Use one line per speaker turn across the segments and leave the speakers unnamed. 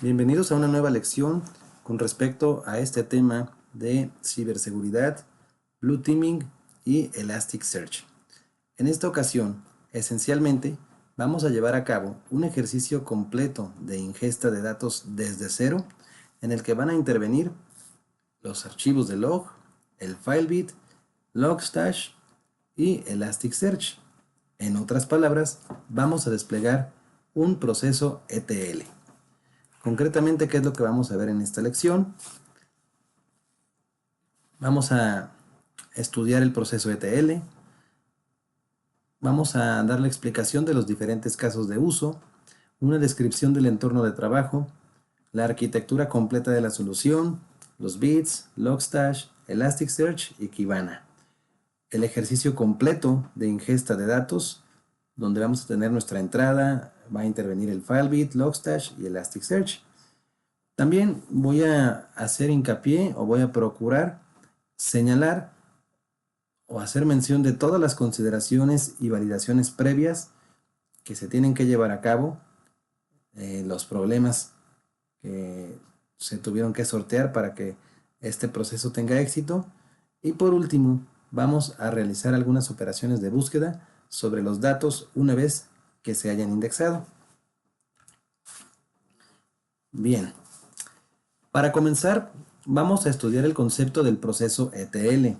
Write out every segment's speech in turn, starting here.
Bienvenidos a una nueva lección con respecto a este tema de ciberseguridad, blue teaming y Elasticsearch. En esta ocasión, esencialmente, vamos a llevar a cabo un ejercicio completo de ingesta de datos desde cero, en el que van a intervenir los archivos de log, el FileBit, Logstash y Elasticsearch. En otras palabras, vamos a desplegar un proceso ETL. Concretamente, ¿qué es lo que vamos a ver en esta lección? Vamos a estudiar el proceso ETL, vamos a dar la explicación de los diferentes casos de uso, una descripción del entorno de trabajo, la arquitectura completa de la solución, los bits, Logstash, Elasticsearch y Kibana. El ejercicio completo de ingesta de datos, donde vamos a tener nuestra entrada, va a intervenir el FileBit, Logstash y Elasticsearch. También voy a hacer hincapié o voy a procurar señalar o hacer mención de todas las consideraciones y validaciones previas que se tienen que llevar a cabo, los problemas que se tuvieron que sortear para que este proceso tenga éxito. Y por último, vamos a realizar algunas operaciones de búsqueda sobre los datos una vez que se hayan indexado. Bien. Para comenzar, vamos a estudiar el concepto del proceso ETL.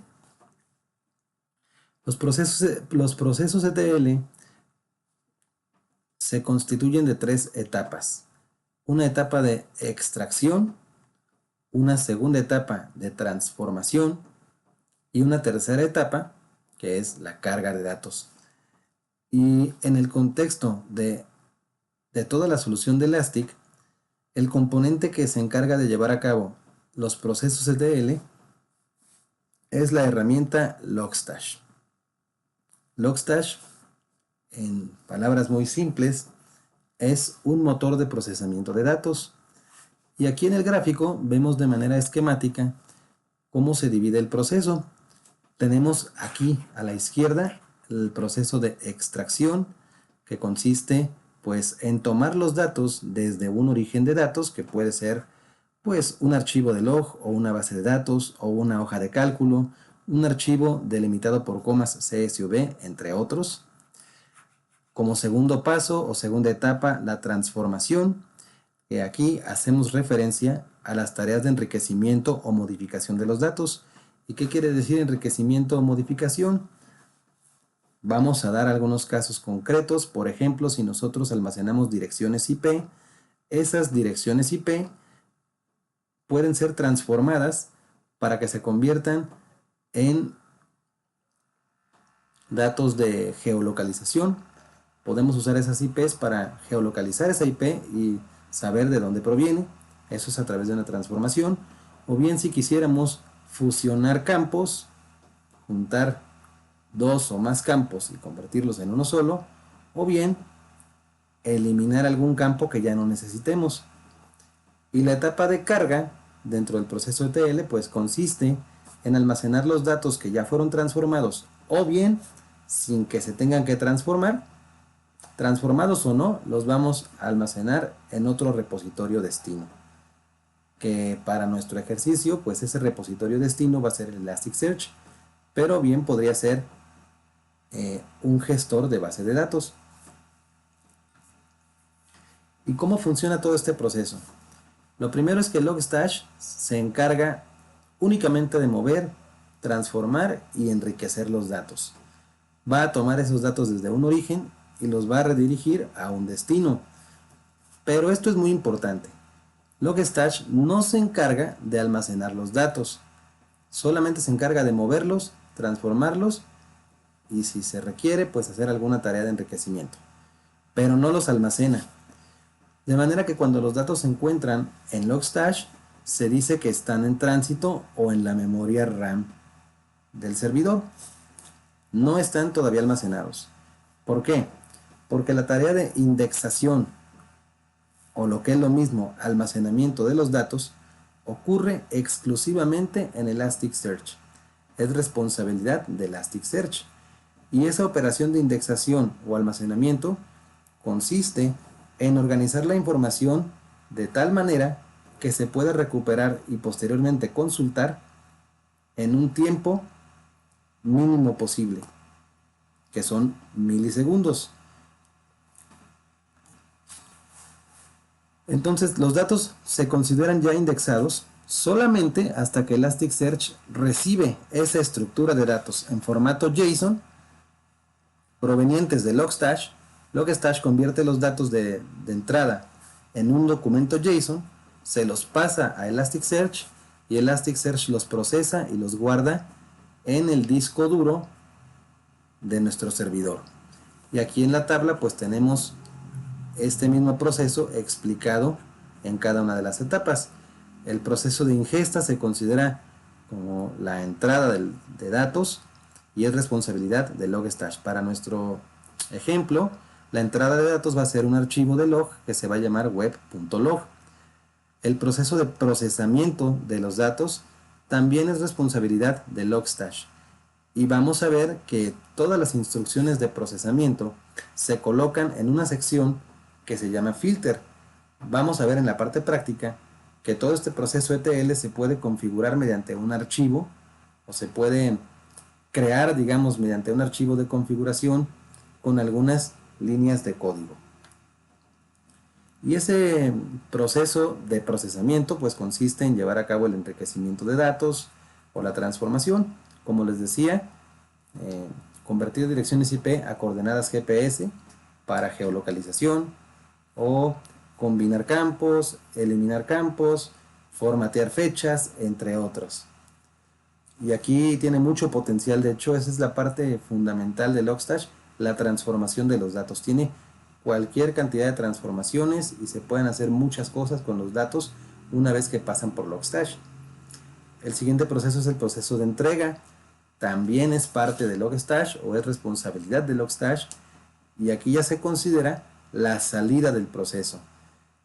Los procesos ETL se constituyen de tres etapas. Una etapa de extracción, una segunda etapa de transformación y una tercera etapa que es la carga de datos. Y en el contexto de toda la solución de Elastic, el componente que se encarga de llevar a cabo los procesos ETL es la herramienta Logstash. Logstash, en palabras muy simples, es un motor de procesamiento de datos. Y aquí en el gráfico vemos de manera esquemática cómo se divide el proceso. Tenemos aquí a la izquierda el proceso de extracción, que consiste pues en tomar los datos desde un origen de datos, que puede ser pues un archivo de log o una base de datos o una hoja de cálculo, un archivo delimitado por comas CSV, entre otros. Como segundo paso o segunda etapa, la transformación, que aquí hacemos referencia a las tareas de enriquecimiento o modificación de los datos. ¿Y qué quiere decir enriquecimiento o modificación? Vamos a dar algunos casos concretos. Por ejemplo, si nosotros almacenamos direcciones IP, esas direcciones IP pueden ser transformadas para que se conviertan en datos de geolocalización. Podemos usar esas IPs para geolocalizar esa IP y saber de dónde proviene. Eso es a través de una transformación. O bien, si quisiéramos fusionar campos, juntar dos o más campos y convertirlos en uno solo, o bien eliminar algún campo que ya no necesitemos. Y la etapa de carga dentro del proceso ETL pues consiste en almacenar los datos que ya fueron transformados, o bien sin que se tengan que transformar, transformados o no, los vamos a almacenar en otro repositorio destino, que para nuestro ejercicio pues ese repositorio destino va a ser el Elasticsearch, pero bien podría ser un gestor de base de datos. ¿Y cómo funciona todo este proceso? Lo primero es que Logstash se encarga únicamente de mover, transformar y enriquecer los datos. Va a tomar esos datos desde un origen y los va a redirigir a un destino. Pero esto es muy importante. Logstash no se encarga de almacenar los datos. Solamente se encarga de moverlos, transformarlos y si se requiere, pues hacer alguna tarea de enriquecimiento. Pero no los almacena. De manera que cuando los datos se encuentran en Logstash, se dice que están en tránsito o en la memoria RAM del servidor. No están todavía almacenados. ¿Por qué? Porque la tarea de indexación, o lo que es lo mismo, almacenamiento de los datos, ocurre exclusivamente en Elasticsearch. Es responsabilidad de Elasticsearch. Y esa operación de indexación o almacenamiento consiste en organizar la información de tal manera que se puede recuperar y posteriormente consultar en un tiempo mínimo posible, que son milisegundos. Entonces los datos se consideran ya indexados solamente hasta que Elasticsearch recibe esa estructura de datos en formato JSON provenientes de Logstash. Logstash convierte los datos de entrada en un documento JSON, se los pasa a Elasticsearch y Elasticsearch los procesa y los guarda en el disco duro de nuestro servidor. Y aquí en la tabla pues tenemos este mismo proceso explicado en cada una de las etapas. El proceso de ingesta se considera como la entrada de datos y es responsabilidad de Logstash. Para nuestro ejemplo, la entrada de datos va a ser un archivo de log que se va a llamar web.log. El proceso de procesamiento de los datos también es responsabilidad de Logstash. Y vamos a ver que todas las instrucciones de procesamiento se colocan en una sección que se llama filter. Vamos a ver en la parte práctica que todo este proceso ETL se puede configurar mediante un archivo o se puede crear, digamos, mediante un archivo de configuración con algunas líneas de código. Y ese proceso de procesamiento pues consiste en llevar a cabo el enriquecimiento de datos o la transformación, como les decía, convertir direcciones IP a coordenadas GPS para geolocalización, o combinar campos, eliminar campos, formatear fechas, entre otros. Y aquí tiene mucho potencial, de hecho esa es la parte fundamental de Logstash, la transformación de los datos. Tiene cualquier cantidad de transformaciones y se pueden hacer muchas cosas con los datos una vez que pasan por Logstash. El siguiente proceso es el proceso de entrega. También es parte de Logstash o es responsabilidad de Logstash, y aquí ya se considera la salida del proceso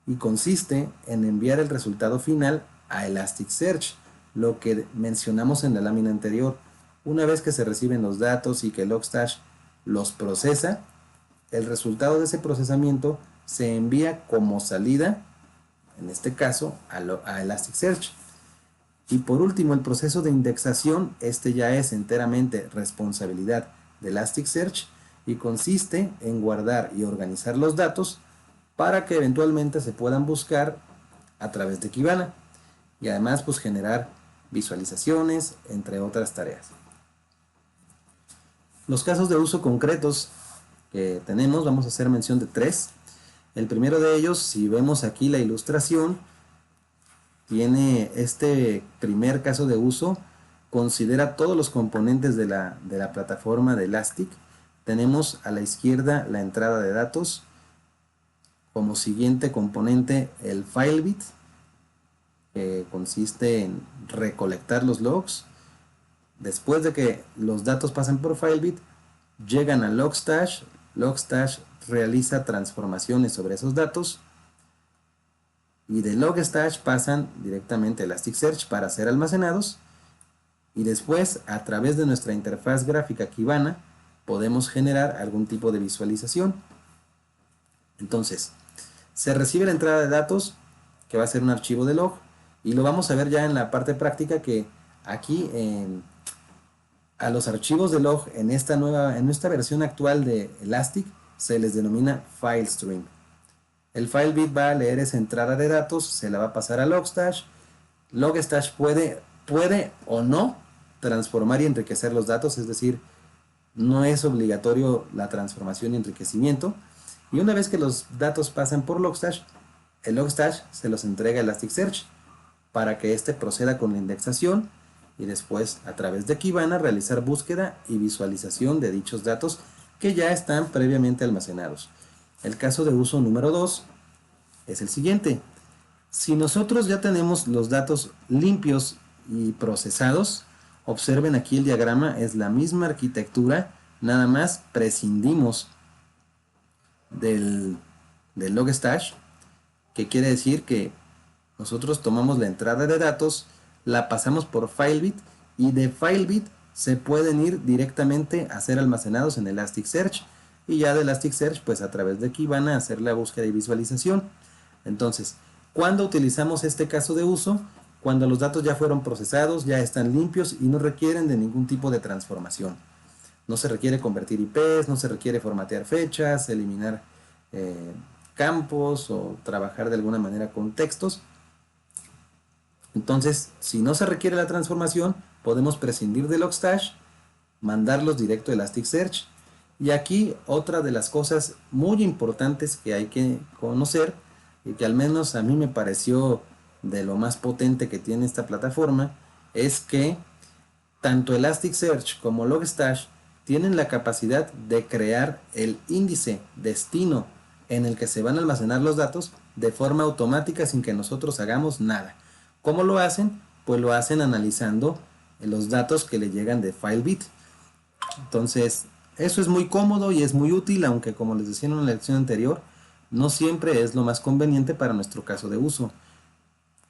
y consiste en enviar el resultado final a Elasticsearch, lo que mencionamos en la lámina anterior. Una vez que se reciben los datos y que Logstash los procesa, el resultado de ese procesamiento se envía como salida, en este caso, a Elasticsearch. Y por último, el proceso de indexación, este ya es enteramente responsabilidad de Elasticsearch y consiste en guardar y organizar los datos para que eventualmente se puedan buscar a través de Kibana y además pues generar visualizaciones, entre otras tareas. Los casos de uso concretos que tenemos, vamos a hacer mención de 3. El primero de ellos, si vemos aquí la ilustración, tiene este primer caso de uso, considera todos los componentes de la plataforma de Elastic. Tenemos a la izquierda la entrada de datos, como siguiente componente el FileBit, que consiste en recolectar los logs. Después de que los datos pasan por FileBit, llegan a Logstash. Logstash realiza transformaciones sobre esos datos y de Logstash pasan directamente a Elasticsearch para ser almacenados, y después a través de nuestra interfaz gráfica Kibana podemos generar algún tipo de visualización. Entonces, se recibe la entrada de datos, que va a ser un archivo de log, y lo vamos a ver ya en la parte práctica, que aquí a los archivos de log en esta versión actual de Elastic se les denomina FileStream. El FileBit va a leer esa entrada de datos, se la va a pasar a Logstash. Logstash puede o no transformar y enriquecer los datos, es decir, no es obligatorio la transformación y enriquecimiento. Y una vez que los datos pasan por Logstash, el Logstash se los entrega a Elasticsearch para que éste proceda con la indexación y después a través de Kibana realizar búsqueda y visualización de dichos datos que ya están previamente almacenados. El caso de uso número 2 es el siguiente. Si nosotros ya tenemos los datos limpios y procesados, observen aquí el diagrama, es la misma arquitectura, nada más prescindimos del Logstash, que quiere decir que nosotros tomamos la entrada de datos, la pasamos por FileBit y de FileBit se pueden ir directamente a ser almacenados en Elasticsearch, y ya de Elasticsearch pues a través de Kibana hacer la búsqueda y visualización. Entonces, ¿Cuándo utilizamos este caso de uso? Cuando los datos ya fueron procesados, ya están limpios y no requieren de ningún tipo de transformación. No se requiere convertir IPs, no se requiere formatear fechas, eliminar campos o trabajar de alguna manera con textos. Entonces, si no se requiere la transformación, podemos prescindir de Logstash, mandarlos directo a Elasticsearch. Y aquí otra de las cosas muy importantes que hay que conocer y que al menos a mí me pareció de lo más potente que tiene esta plataforma es que tanto Elasticsearch como Logstash tienen la capacidad de crear el índice destino en el que se van a almacenar los datos de forma automática sin que nosotros hagamos nada. ¿Cómo lo hacen? Pues lo hacen analizando los datos que le llegan de Filebit. Entonces, eso es muy cómodo y es muy útil, aunque como les decía en la lección anterior, no siempre es lo más conveniente para nuestro caso de uso.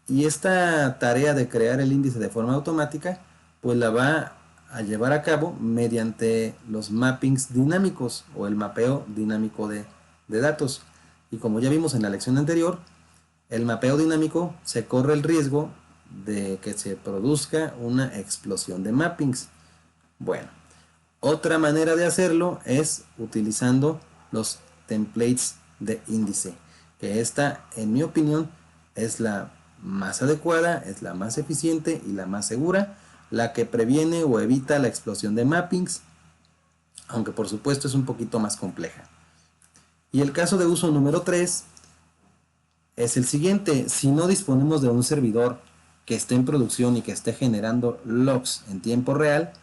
Y esta tarea de crear el índice de forma automática, pues la va a llevar a cabo mediante los mappings dinámicos o el mapeo dinámico de datos. Y como ya vimos en la lección anterior, el mapeo dinámico se corre el riesgo de que se produzca una explosión de mappings. Bueno, otra manera de hacerlo es utilizando los templates de índice, que esta, en mi opinión, es la más adecuada, es la más eficiente y la más segura, la que previene o evita la explosión de mappings, aunque por supuesto es un poquito más compleja. Y el caso de uso número 3 es el siguiente: si no disponemos de un servidor que esté en producción y que esté generando logs en tiempo real,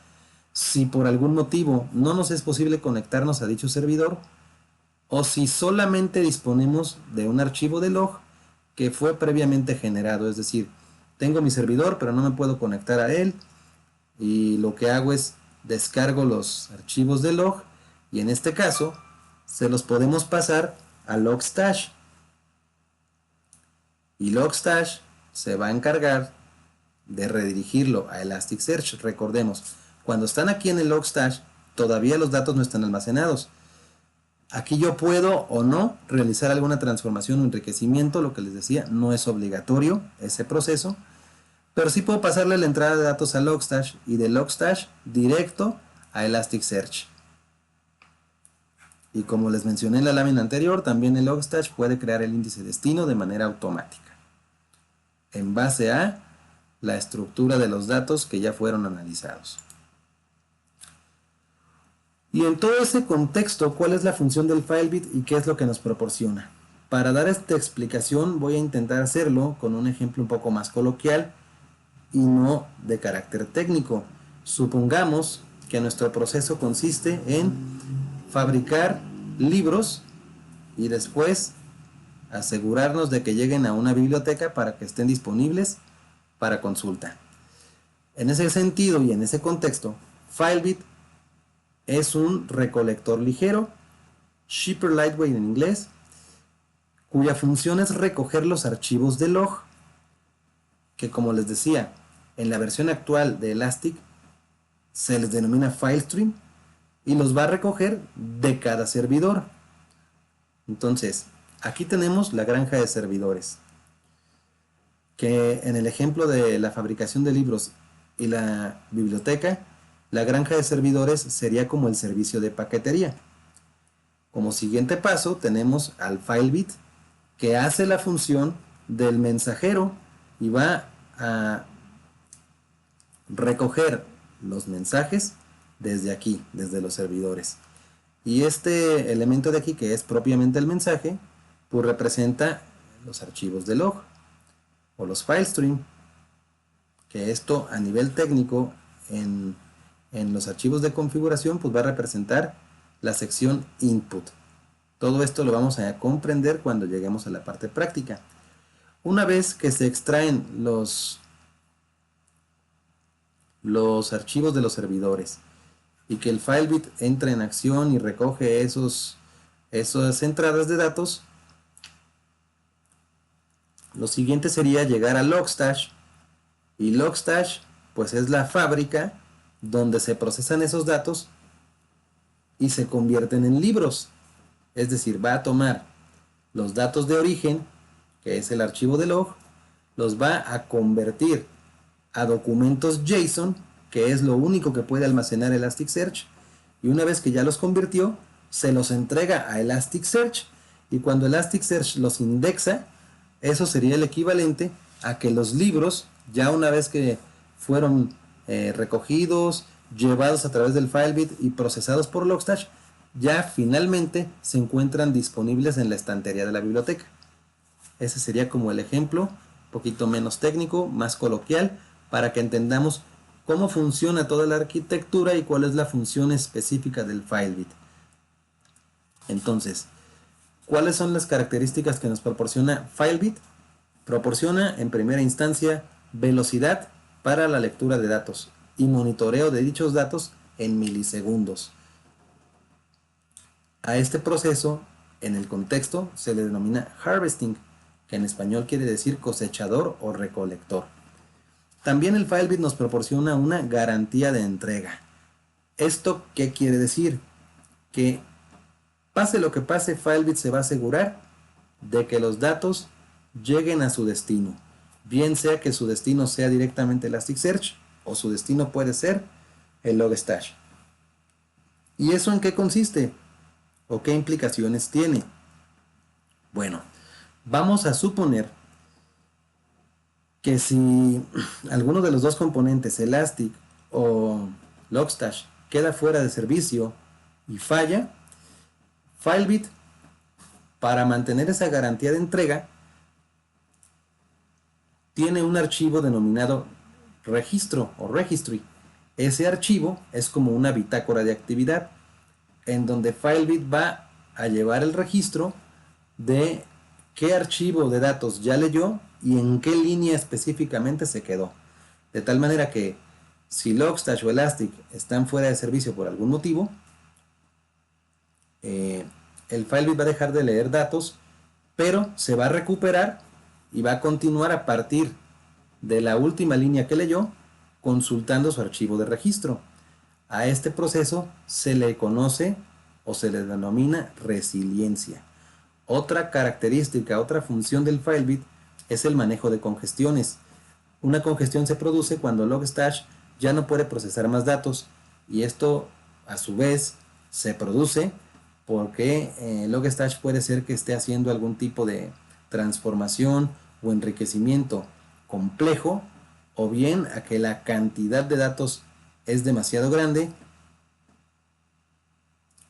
si por algún motivo no nos es posible conectarnos a dicho servidor, o si solamente disponemos de un archivo de log que fue previamente generado, es decir, tengo mi servidor pero no me puedo conectar a él y lo que hago es descargo los archivos de log y en este caso se los podemos pasar a Logstash y Logstash se va a encargar de redirigirlo a Elasticsearch. Recordemos, cuando están aquí en el Logstash todavía los datos no están almacenados. Aquí yo puedo o no realizar alguna transformación o enriquecimiento, lo que les decía, no es obligatorio ese proceso, pero sí puedo pasarle la entrada de datos a Logstash y de Logstash directo a Elasticsearch. Y como les mencioné en la lámina anterior, también el Logstash puede crear el índice destino de manera automática, en base a la estructura de los datos que ya fueron analizados. Y en todo ese contexto, ¿cuál es la función del Filebit y qué es lo que nos proporciona? Para dar esta explicación voy a intentar hacerlo con un ejemplo un poco más coloquial y no de carácter técnico. Supongamos que nuestro proceso consiste en fabricar libros y después asegurarnos de que lleguen a una biblioteca para que estén disponibles para consulta. En ese sentido y en ese contexto, Filebit es un recolector ligero, shipper lightweight en inglés, cuya función es recoger los archivos de log, que como les decía, en la versión actual de Elastic se les denomina FileStream, y los va a recoger de cada servidor. Entonces, aquí tenemos la granja de servidores, que en el ejemplo de la fabricación de libros y la biblioteca, la granja de servidores sería como el servicio de paquetería. Como siguiente paso tenemos al Filebit, que hace la función del mensajero y va a recoger los mensajes desde aquí, desde los servidores. Y este elemento de aquí, que es propiamente el mensaje, pues representa los archivos de log o los FileStream, que esto a nivel técnico en los archivos de configuración pues va a representar la sección input. Todo esto lo vamos a comprender cuando lleguemos a la parte práctica. Una vez que se extraen los archivos de los servidores y que el Filebit entra en acción y recoge esas entradas de datos, lo siguiente sería llegar a Logstash, y Logstash pues es la fábrica donde se procesan esos datos y se convierten en libros. Es decir, va a tomar los datos de origen que es el archivo de log, los va a convertir a documentos JSON, que es lo único que puede almacenar Elasticsearch, y una vez que ya los convirtió, se los entrega a Elasticsearch, y cuando Elasticsearch los indexa, eso sería el equivalente a que los libros, ya una vez que fueron recogidos, llevados a través del FileBit y procesados por Logstash, ya finalmente se encuentran disponibles en la estantería de la biblioteca. Ese sería como el ejemplo, un poquito menos técnico, más coloquial, para que entendamos cómo funciona toda la arquitectura y cuál es la función específica del FileBit. Entonces, ¿cuáles son las características que nos proporciona FileBit? Proporciona en primera instancia velocidad para la lectura de datos y monitoreo de dichos datos en milisegundos. A este proceso, en el contexto, se le denomina harvesting, que en español quiere decir cosechador o recolector. También el FileBit nos proporciona una garantía de entrega. ¿Esto qué quiere decir? Que pase lo que pase, FileBit se va a asegurar de que los datos lleguen a su destino. Bien sea que su destino sea directamente Elasticsearch o su destino puede ser el Logstash. ¿Y eso en qué consiste? ¿O qué implicaciones tiene? Bueno, vamos a suponer que si alguno de los dos componentes, Elastic o Logstash, queda fuera de servicio y falla, FileBit, para mantener esa garantía de entrega, tiene un archivo denominado registro o registry. Ese archivo es como una bitácora de actividad en donde FileBit va a llevar el registro de qué archivo de datos ya leyó y en qué línea específicamente se quedó. De tal manera que si Logstash o Elastic están fuera de servicio por algún motivo, el FileBit va a dejar de leer datos, pero se va a recuperar y va a continuar a partir de la última línea que leyó, consultando su archivo de registro. A este proceso se le conoce o se le denomina resiliencia. Otra característica, otra función del FileBit es el manejo de congestiones. Una congestión se produce cuando Logstash ya no puede procesar más datos y esto a su vez se produce porque Logstash puede ser que esté haciendo algún tipo de transformación o enriquecimiento complejo, o bien a que la cantidad de datos es demasiado grande.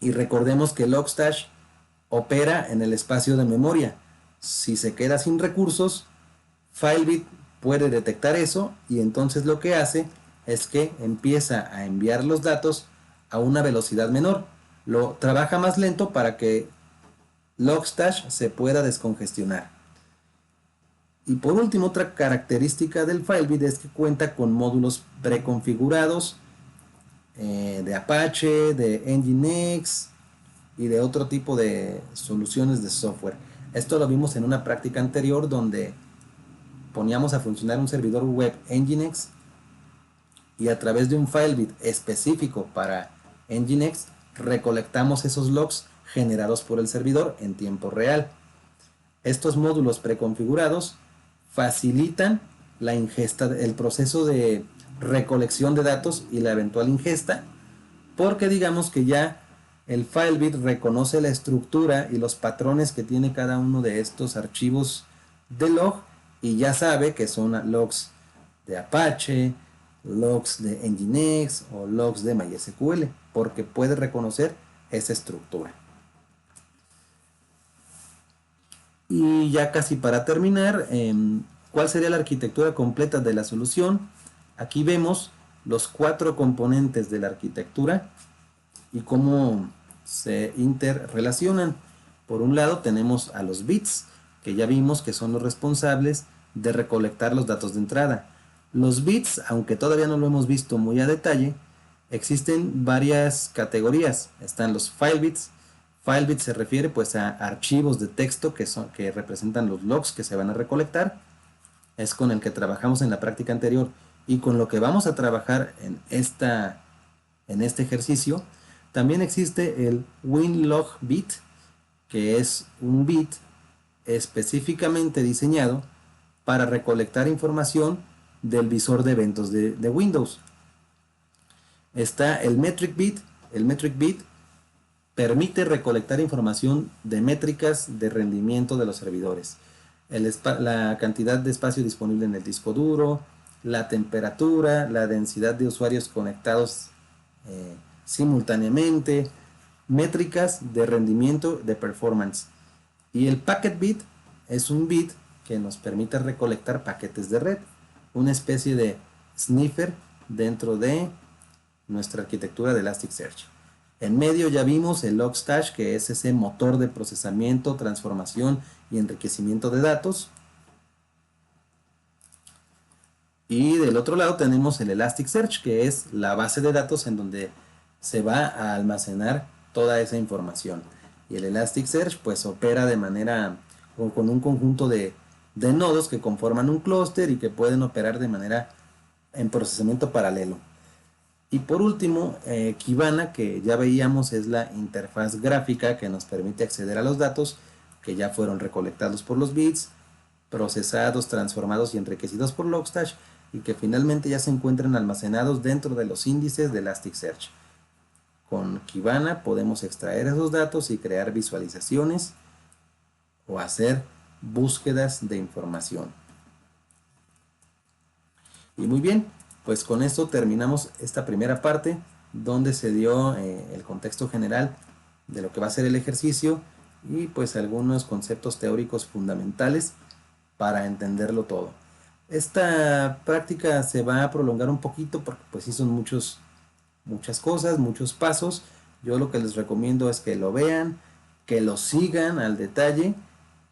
Y recordemos que Logstash opera en el espacio de memoria. Si se queda sin recursos, FileBit puede detectar eso y entonces lo que hace es que empieza a enviar los datos a una velocidad menor. Lo trabaja más lento para que Logstash se pueda descongestionar. Y por último, otra característica del FileBit es que cuenta con módulos preconfigurados de Apache, de Nginx y de otro tipo de soluciones de software. Esto lo vimos en una práctica anterior donde poníamos a funcionar un servidor web Nginx y a través de un FileBit específico para Nginx recolectamos esos logs generados por el servidor en tiempo real. Estos módulos preconfigurados facilitan la ingesta, el proceso de recolección de datos y la eventual ingesta, porque digamos que ya el FileBit reconoce la estructura y los patrones que tiene cada uno de estos archivos de log y ya sabe que son logs de Apache, logs de Nginx o logs de MySQL, porque puede reconocer esa estructura. Y ya casi para terminar, ¿cuál sería la arquitectura completa de la solución? Aquí vemos los 4 componentes de la arquitectura y cómo se interrelacionan. Por un lado tenemos a los bits, que ya vimos que son los responsables de recolectar los datos de entrada. Los bits, aunque todavía no lo hemos visto muy a detalle, existen varias categorías. Están los filebits. Filebit se refiere pues a archivos de texto que representan los logs que se van a recolectar. Es con el que trabajamos en la práctica anterior y con lo que vamos a trabajar en este ejercicio. También existe el winlog bit, que es un bit específicamente diseñado para recolectar información del visor de eventos de Windows. Está el Metric Bit. El Metric Bit permite recolectar información de métricas de rendimiento de los servidores. La cantidad de espacio disponible en el disco duro, la temperatura, la densidad de usuarios conectados simultáneamente, métricas de rendimiento, de performance. Y el Packet Bit es un bit que nos permite recolectar paquetes de red, una especie de sniffer dentro de nuestra arquitectura de Elasticsearch. En medio ya vimos el Logstash, que es ese motor de procesamiento, transformación y enriquecimiento de datos. Y del otro lado tenemos el Elasticsearch, que es la base de datos en donde se va a almacenar toda esa información. Y el Elasticsearch pues opera de manera o con un conjunto de nodos que conforman un clúster y que pueden operar de manera en procesamiento paralelo. Y por último, Kibana, que ya veíamos, es la interfaz gráfica que nos permite acceder a los datos que ya fueron recolectados por los bits, procesados, transformados y enriquecidos por Logstash, y que finalmente ya se encuentran almacenados dentro de los índices de Elasticsearch. Con Kibana podemos extraer esos datos y crear visualizaciones o hacer búsquedas de información. Y muy bien, pues con esto terminamos esta primera parte donde se dio el contexto general de lo que va a ser el ejercicio y pues algunos conceptos teóricos fundamentales para entenderlo todo. Esta práctica se va a prolongar un poquito porque pues sí son muchas cosas, muchos pasos. Yo lo que les recomiendo es que lo vean, que lo sigan al detalle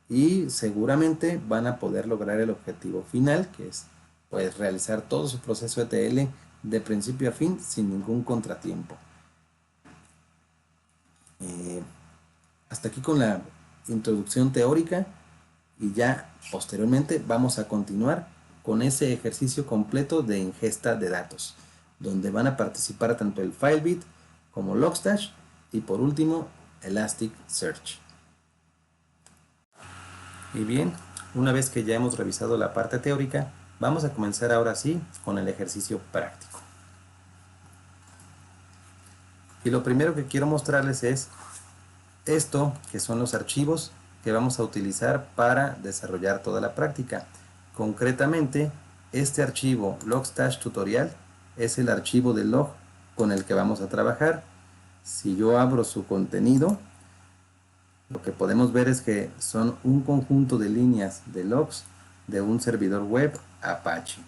y seguramente van a poder lograr el objetivo final, que es pues realizar todo su proceso ETL de principio a fin sin ningún contratiempo. Hasta aquí con la introducción teórica y ya posteriormente vamos a continuar con ese ejercicio completo de ingesta de datos, donde van a participar tanto el FileBit como Logstash y por último Elasticsearch. Y bien, una vez que ya hemos revisado la parte teórica, vamos a comenzar ahora sí con el ejercicio práctico. Y lo primero que quiero mostrarles es esto, que son los archivos que vamos a utilizar para desarrollar toda la práctica. Concretamente, este archivo Logstash tutorial es el archivo de log con el que vamos a trabajar. Si yo abro su contenido, lo que podemos ver es que son un conjunto de líneas de logs de un servidor web Apache.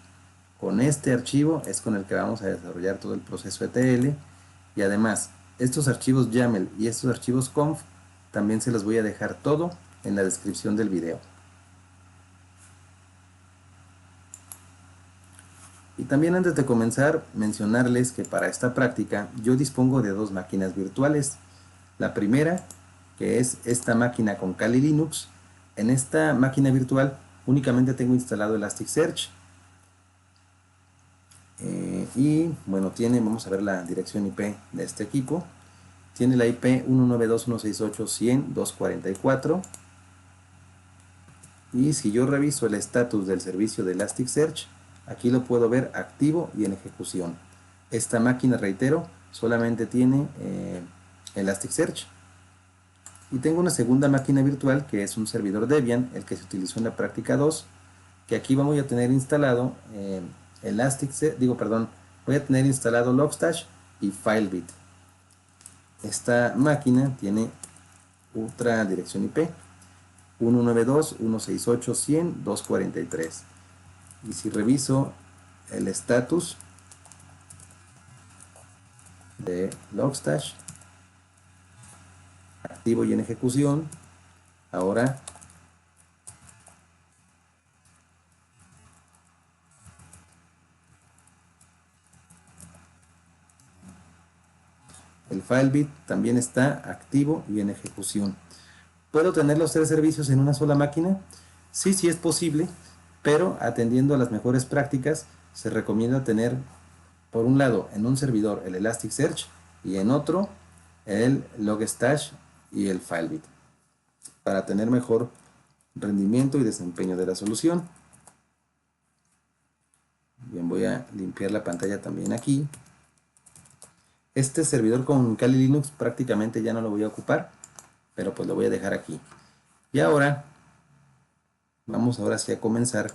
Con este archivo es con el que vamos a desarrollar todo el proceso ETL y además estos archivos YAML y estos archivos conf también se los voy a dejar todo en la descripción del video. Y también antes de comenzar mencionarles que para esta práctica yo dispongo de dos máquinas virtuales. La primera, que es esta máquina con Kali Linux. En esta máquina virtual únicamente tengo instalado Elasticsearch y bueno, vamos a ver la dirección IP de este equipo. Tiene la IP 192.168.100.244 y si yo reviso el estatus del servicio de Elasticsearch, aquí lo puedo ver activo y en ejecución. Esta máquina, reitero, solamente tiene Elasticsearch. Y tengo una segunda máquina virtual que es un servidor Debian, el que se utilizó en la práctica 2, que aquí vamos a tener instalado voy a tener instalado Logstash y FileBit. Esta máquina tiene otra dirección IP 192.168.100.243 y si reviso el estatus de Logstash activo y en ejecución, ahora el FileBit también está activo y en ejecución. ¿Puedo tener los tres servicios en una sola máquina? Sí, sí es posible, pero atendiendo a las mejores prácticas, se recomienda tener, por un lado, en un servidor el Elasticsearch y en otro el Logstash y el FileBit, para tener mejor rendimiento y desempeño de la solución. Bien, voy a limpiar la pantalla también aquí. Este servidor con Kali Linux prácticamente ya no lo voy a ocupar, pero pues lo voy a dejar aquí. Y ahora, vamos ahora sí a comenzar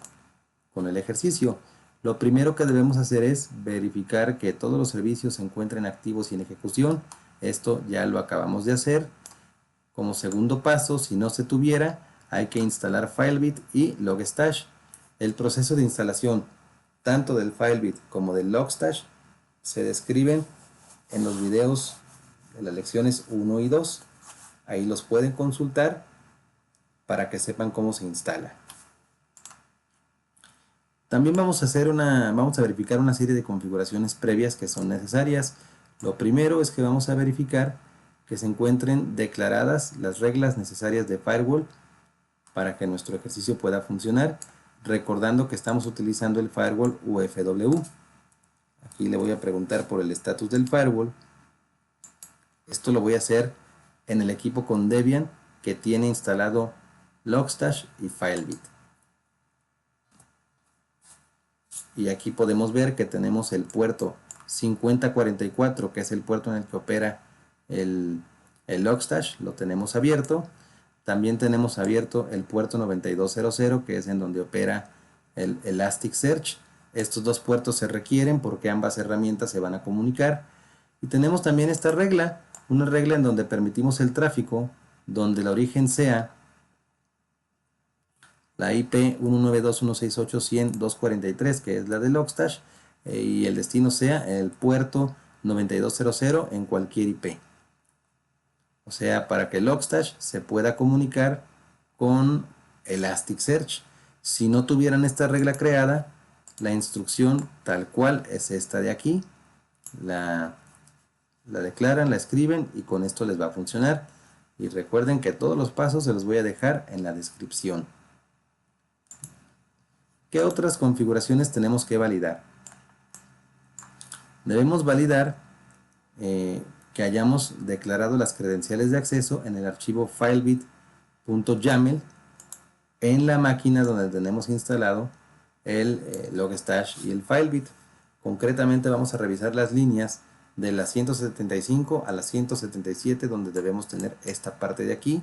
con el ejercicio. Lo primero que debemos hacer es verificar que todos los servicios se encuentren activos y en ejecución. Esto ya lo acabamos de hacer. Como segundo paso, si no se tuviera, hay que instalar Filebit y Logstash. El proceso de instalación tanto del Filebit como del Logstash se describen en los videos de las lecciones 1 y 2. Ahí los pueden consultar para que sepan cómo se instala. También vamos a verificar una serie de configuraciones previas que son necesarias. Lo primero es que vamos a verificar que se encuentren declaradas las reglas necesarias de firewall para que nuestro ejercicio pueda funcionar, recordando que estamos utilizando el firewall UFW. Aquí le voy a preguntar por el estatus del firewall. Esto lo voy a hacer en el equipo con Debian que tiene instalado Logstash y Filebit. Y aquí podemos ver que tenemos el puerto 5044, que es el puerto en el que opera el Logstash, lo tenemos abierto. También tenemos abierto el puerto 9200, que es en donde opera el Elasticsearch. Estos dos puertos se requieren porque ambas herramientas se van a comunicar. Y tenemos también esta regla, una regla en donde permitimos el tráfico, donde el origen sea la IP 192.168.100.243, que es la de Logstash, y el destino sea el puerto 9200 en cualquier IP. O sea, para que Logstash se pueda comunicar con Elasticsearch. Si no tuvieran esta regla creada, la instrucción tal cual es esta de aquí. La declaran, la escriben y con esto les va a funcionar. Y recuerden que todos los pasos se los voy a dejar en la descripción. ¿Qué otras configuraciones tenemos que validar? Debemos validar que hayamos declarado las credenciales de acceso en el archivo filebit.yaml en la máquina donde tenemos instalado el Logstash y el Filebit. Concretamente vamos a revisar las líneas de las 175 a las 177, donde debemos tener esta parte de aquí,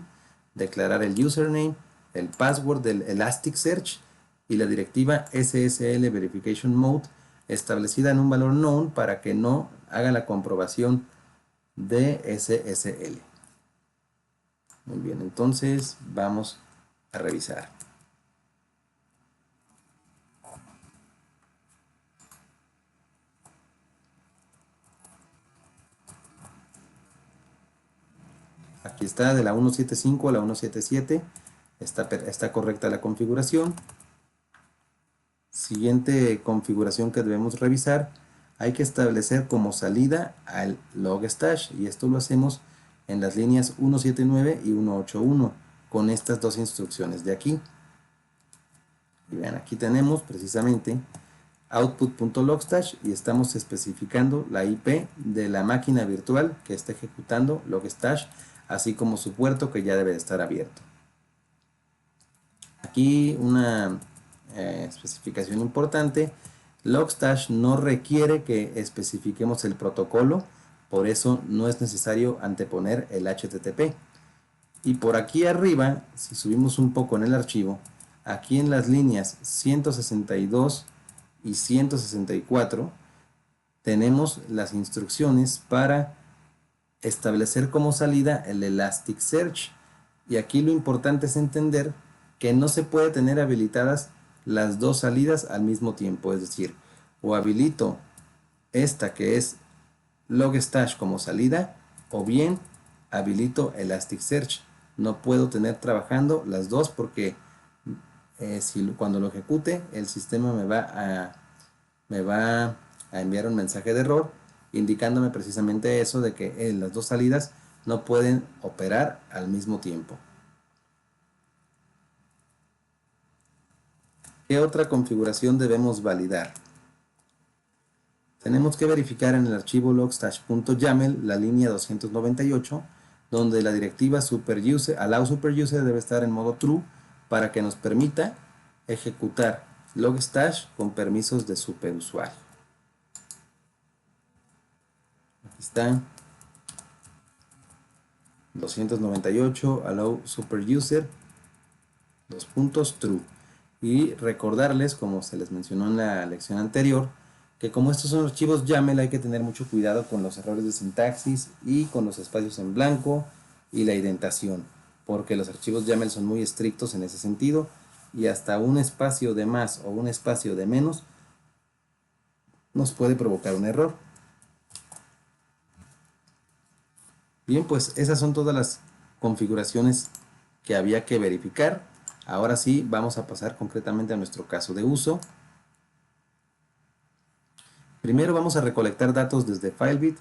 declarar el username, el password del Elasticsearch y la directiva SSL Verification Mode establecida en un valor known para que no haga la comprobación de SSL. Muy bien, entonces vamos a revisar. Aquí está de la 175 a la 177, está correcta la configuración. Siguiente configuración que debemos revisar, hay que establecer como salida al Logstash, y esto lo hacemos en las líneas 179 y 181 con estas dos instrucciones de aquí. Y vean, aquí tenemos precisamente output.logstash y estamos especificando la IP de la máquina virtual que está ejecutando Logstash, así como su puerto que ya debe de estar abierto. Aquí una especificación importante: Logstash no requiere que especifiquemos el protocolo, por eso no es necesario anteponer el HTTP. Y por aquí arriba, si subimos un poco en el archivo, aquí en las líneas 162 y 164 tenemos las instrucciones para establecer como salida el Elasticsearch. Y aquí lo importante es entender que no se puede tener habilitadas las dos salidas al mismo tiempo, es decir, o habilito esta que es Logstash como salida, o bien habilito Elasticsearch. No puedo tener trabajando las dos porque cuando lo ejecute el sistema me va a enviar un mensaje de error indicándome precisamente eso, de que las dos salidas no pueden operar al mismo tiempo. ¿Qué otra configuración debemos validar? Tenemos que verificar en el archivo logstash.yaml la línea 298, donde la directiva allow superuser debe estar en modo true, para que nos permita ejecutar Logstash con permisos de superusuario. Aquí está. 298 allow superuser, true. Y recordarles, como se les mencionó en la lección anterior, que como estos son archivos YAML, hay que tener mucho cuidado con los errores de sintaxis y con los espacios en blanco y la indentación, porque los archivos YAML son muy estrictos en ese sentido, y hasta un espacio de más o un espacio de menos nos puede provocar un error. Bien, pues esas son todas las configuraciones que había que verificar. Ahora sí, vamos a pasar concretamente a nuestro caso de uso. Primero vamos a recolectar datos desde Filebit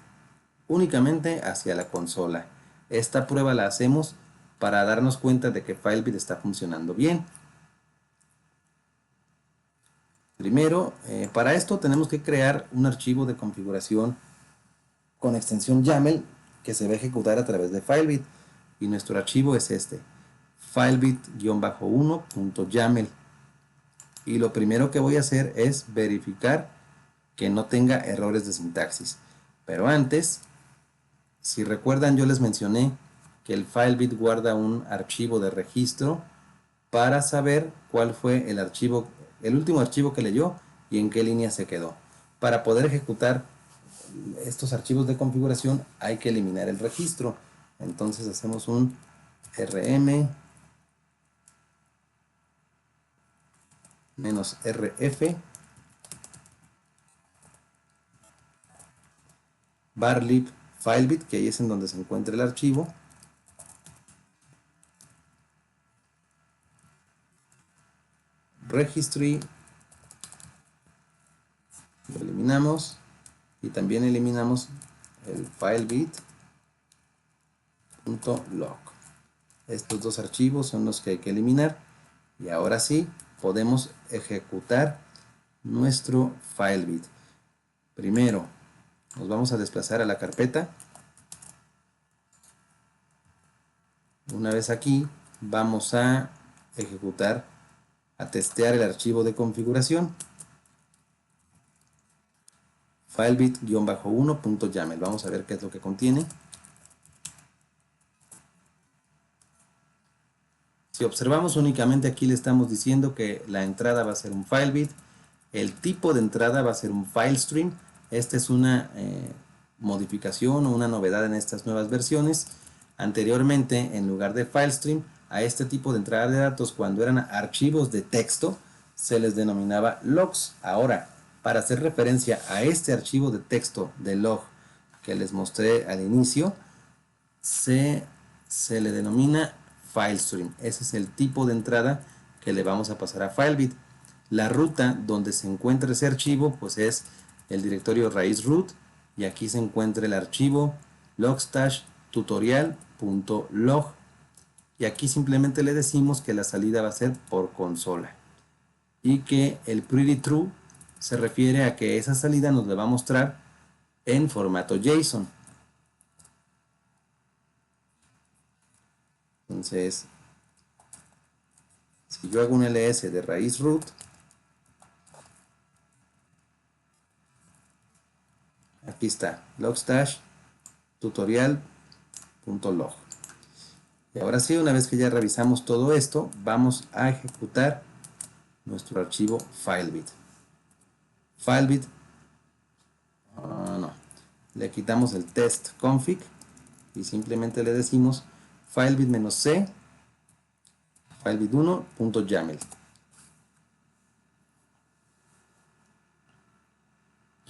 únicamente hacia la consola. Esta prueba la hacemos para darnos cuenta de que Filebit está funcionando bien. Primero, para esto tenemos que crear un archivo de configuración con extensión YAML que se va a ejecutar a través de Filebit, y nuestro archivo es este, filebit-1.yaml. Y lo primero que voy a hacer es verificar que no tenga errores de sintaxis. Pero antes, si recuerdan, yo les mencioné que el Filebit guarda un archivo de registro para saber cuál fue el archivo, el último archivo que leyó y en qué línea se quedó. Para poder ejecutar estos archivos de configuración hay que eliminar el registro. Entonces hacemos un rm -rf varlib filebit, que ahí es en donde se encuentra el archivo, registry, lo eliminamos, y también eliminamos el filebit.log. Estos dos archivos son los que hay que eliminar, y ahora sí podemos ejecutar nuestro Filebit. Primero nos vamos a desplazar a la carpeta. Una vez aquí vamos a ejecutar, a testear el archivo de configuración, filebit-1.yaml. Vamos a ver qué es lo que contiene. Si observamos, únicamente aquí le estamos diciendo que la entrada va a ser un Filebit, el tipo de entrada va a ser un FileStream. Esta es una modificación o una novedad en estas nuevas versiones. Anteriormente, en lugar de FileStream, a este tipo de entrada de datos, cuando eran archivos de texto, se les denominaba logs. Ahora, para hacer referencia a este archivo de texto de log que les mostré al inicio, se le denomina FileStream. Ese es el tipo de entrada que le vamos a pasar a Filebit. La ruta donde se encuentra ese archivo pues es el directorio raíz root, y aquí se encuentra el archivo logstash tutorial.log, y aquí simplemente le decimos que la salida va a ser por consola y que el pretty true se refiere a que esa salida nos la va a mostrar en formato JSON. Entonces, si yo hago un ls de raíz root, aquí está, logstash tutorial.log. Y ahora sí, una vez que ya revisamos todo esto, vamos a ejecutar nuestro archivo Filebit. Filebit, no, le quitamos el test config y simplemente le decimos filebit-c filebit1.yaml.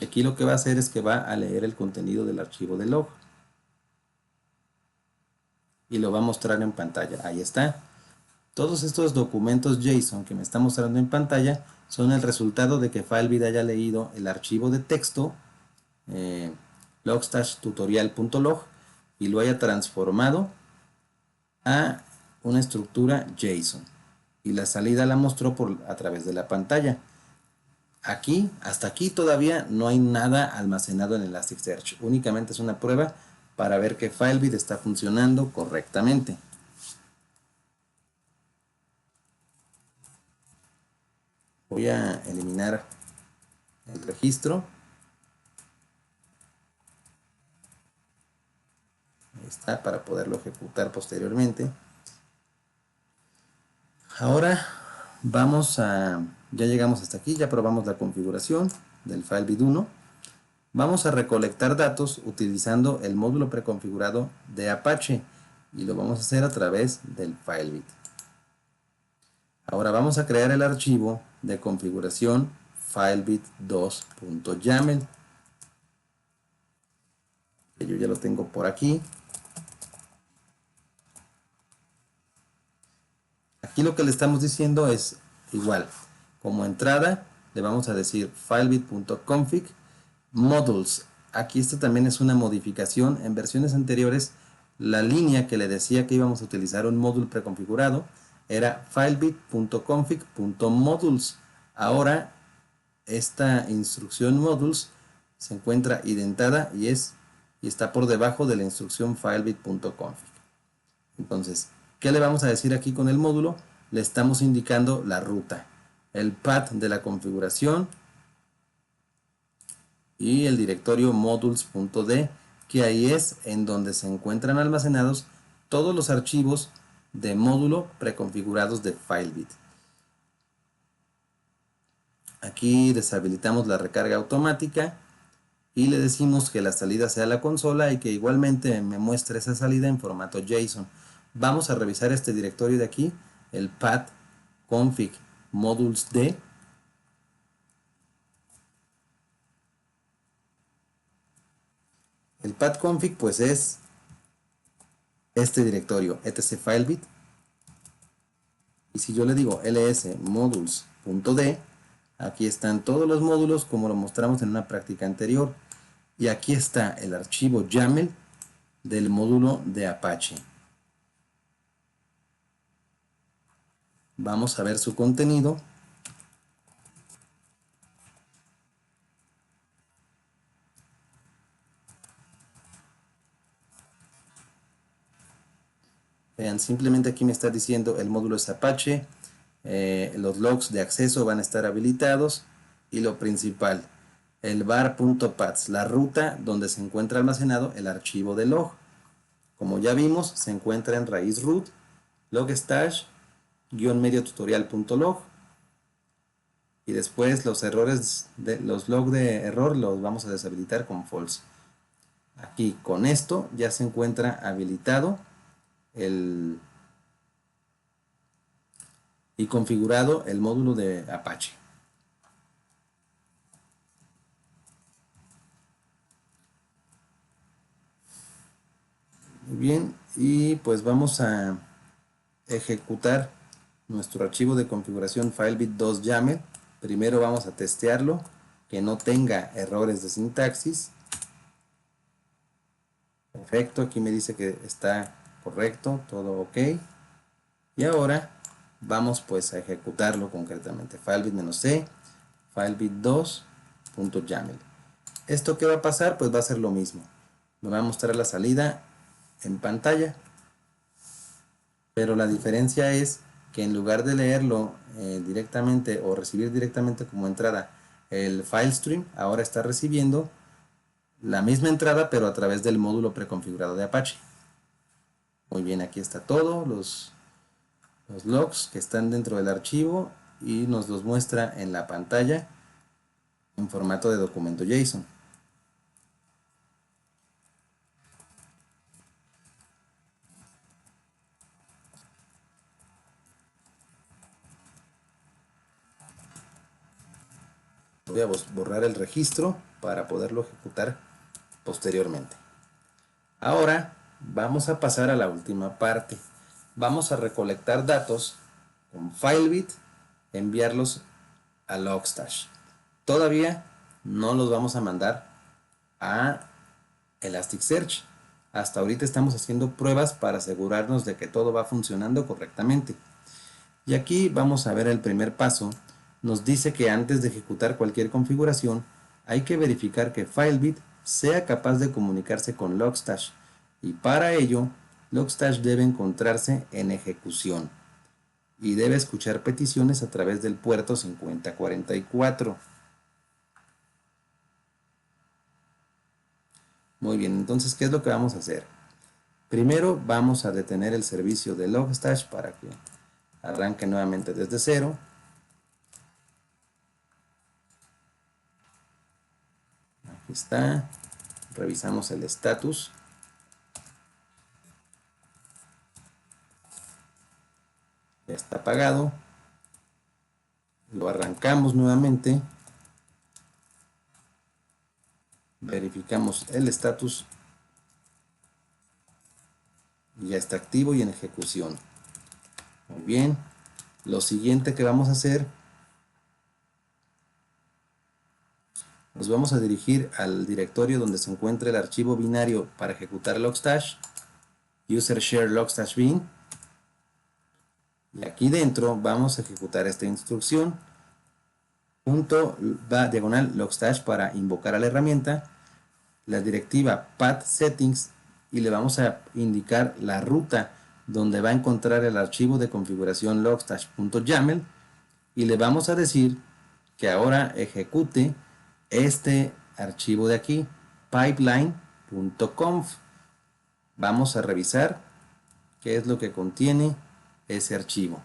Aquí lo que va a hacer es que va a leer el contenido del archivo de log y lo va a mostrar en pantalla. Ahí está. Todos estos documentos JSON que me está mostrando en pantalla son el resultado de que Filebit haya leído el archivo de texto logstash tutorial.log y lo haya transformado a una estructura JSON, y la salida la mostró a través de la pantalla. Aquí, hasta aquí todavía no hay nada almacenado en Elasticsearch, únicamente es una prueba para ver que Filebit está funcionando correctamente. Voy a eliminar el registro. Ahí está, para poderlo ejecutar posteriormente. Ahora ya llegamos hasta aquí, ya probamos la configuración del FileBit 1. Vamos a recolectar datos utilizando el módulo preconfigurado de Apache y lo vamos a hacer a través del FileBit. Ahora vamos a crear el archivo de configuración filebit2.yaml. Yo ya lo tengo por aquí. Aquí lo que le estamos diciendo es igual. Como entrada le vamos a decir filebit.config modules. Aquí esto también es una modificación. En versiones anteriores la línea que le decía que íbamos a utilizar un módulo preconfigurado era filebit.config.modules. Ahora esta instrucción modules se encuentra identada y está por debajo de la instrucción filebit.config. Entonces, ¿qué le vamos a decir aquí con el módulo? Le estamos indicando la ruta, el path de la configuración y el directorio modules.d, que ahí es en donde se encuentran almacenados todos los archivos de módulo preconfigurados de FileBit. Aquí deshabilitamos la recarga automática y le decimos que la salida sea la consola y que igualmente me muestre esa salida en formato JSON. Vamos a revisar este directorio de aquí, el path config modules.d. El path config pues es este directorio, etc filebit. Y si yo le digo ls modules.d, aquí están todos los módulos como lo mostramos en una práctica anterior. Y aquí está el archivo YAML del módulo de Apache. Vamos a ver su contenido. Vean, simplemente aquí me está diciendo el módulo es Apache, los logs de acceso van a estar habilitados y lo principal, el var.paths, la ruta donde se encuentra almacenado el archivo de log. Como ya vimos, se encuentra en raíz root, logstash-medio tutorial.log, y después los logs de error los vamos a deshabilitar con false. Aquí con esto ya se encuentra habilitado y configurado el módulo de Apache. Muy bien, y pues vamos a ejecutar nuestro archivo de configuración filebit2yaml. Primero vamos a testearlo, que no tenga errores de sintaxis. Perfecto, aquí me dice que está correcto, todo ok. Y ahora vamos pues a ejecutarlo concretamente. Filebit-c, filebit2.yaml. ¿Esto qué va a pasar? Pues va a ser lo mismo. Me va a mostrar la salida en pantalla. Pero la diferencia es que en lugar de leerlo directamente o recibir directamente como entrada el file stream, ahora está recibiendo la misma entrada pero a través del módulo preconfigurado de Apache. Muy bien, aquí está todo, los logs que están dentro del archivo y nos los muestra en la pantalla en formato de documento JSON. Voy a borrar el registro para poderlo ejecutar posteriormente. Ahora vamos a pasar a la última parte. Vamos a recolectar datos con FileBit, enviarlos a Logstash. Todavía no los vamos a mandar a Elasticsearch. Hasta ahorita estamos haciendo pruebas para asegurarnos de que todo va funcionando correctamente. Y aquí vamos a ver el primer paso. Nos dice que antes de ejecutar cualquier configuración hay que verificar que FileBit sea capaz de comunicarse con Logstash, y para ello Logstash debe encontrarse en ejecución. y debe escuchar peticiones a través del puerto 5044. Muy bien, entonces, ¿qué es lo que vamos a hacer? Primero vamos a detener el servicio de Logstash para que arranque nuevamente desde cero. Aquí está. Revisamos el estatus. Ya está apagado. Lo arrancamos nuevamente. Verificamos el estatus. Y ya está activo y en ejecución. Muy bien. Lo siguiente que vamos a hacer, nos vamos a dirigir al directorio donde se encuentra el archivo binario para ejecutar Logstash. User share Logstash bin. Y aquí dentro vamos a ejecutar esta instrucción. Punto va diagonal Logstash para invocar a la herramienta. La directiva path settings y le vamos a indicar la ruta donde va a encontrar el archivo de configuración logstash.yaml y le vamos a decir que ahora ejecute este archivo de aquí, pipeline.conf. Vamos a revisar qué es lo que contiene ese archivo.